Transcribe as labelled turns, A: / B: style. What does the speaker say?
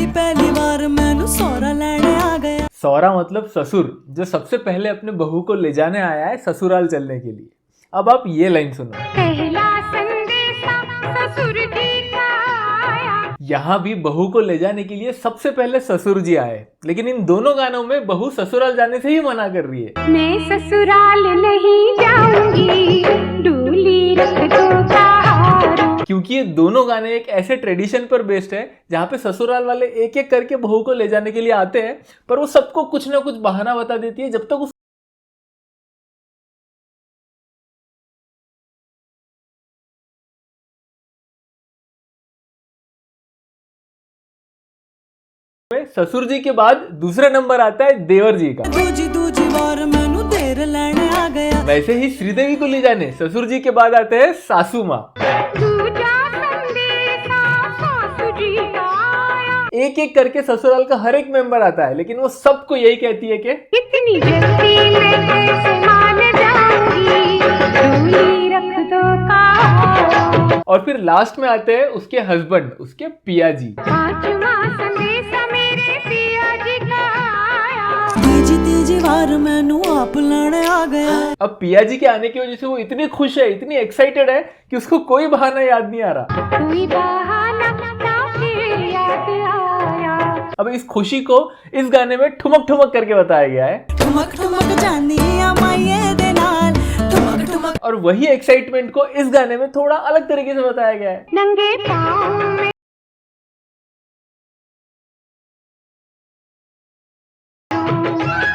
A: पहली पहली बार मैनू सौरा लेने आ गया।
B: सौरा मतलब ससुर, जो सबसे पहले अपने बहू को ले जाने आया है ससुराल चलने के लिए। अब आप ये लाइन सुनो।
C: पहला संदेशा ससुर जी का आया।
B: यहाँ भी बहू को ले जाने के लिए सबसे पहले ससुर जी आए, लेकिन इन दोनों गानों में बहू ससुराल जाने से ही मना कर रही है।
C: मैं ससुराल नहीं जाऊंगी, डोली रख दो कहारों।
B: क्योंकि ये दोनों गाने एक ऐसे ट्रेडिशन पर बेस्ड है जहाँ पे ससुराल वाले एक एक करके बहू को ले जाने के लिए आते हैं, पर वो सबको कुछ ना कुछ बहाना बता देती है जब तक ससुर जी के बाद दूसरा नंबर आता है देवर जी का।
A: दूजी दूजी बार मैनू तेरे लेने आ गया।
B: वैसे ही श्रीदेवी को ले जाने ससुर जी के बाद आते हैं सासू माँ।
C: दूजा संदेशा सासु जी का आया।
B: एक एक करके ससुराल का हर एक मेंबर आता है, लेकिन वो सबको यही कहती है कि
C: इतनी जल्दी मैं कैसे मान जाऊंगी, डोली रख दो कहारों।
B: और फिर लास्ट में आते हैं उसके हस्बैंड, उसके पिया जी।
C: पांचवा संदेशा मेरे पिया जी का आया।
A: तीजी तीजी बार मैनू आप लेने आ गया।
B: अब पिया जी के आने की वजह से वो इतनी खुश है, इतनी एक्साइटेड है कि उसको कोई बहाना याद नहीं आ रहा।
C: कोई बहाना ना फिर याद आया।
B: अब इस खुशी को इस गाने में ठुमक ठुमक करके बताया गया है।
A: ठुमक ठुमक जानी आ माये दे नाल, ठुमक ठुमक।
B: और वही एक्साइटमेंट को इस गाने में थोड़ा अलग तरीके से बताया गया है।
C: नंगे पाँव में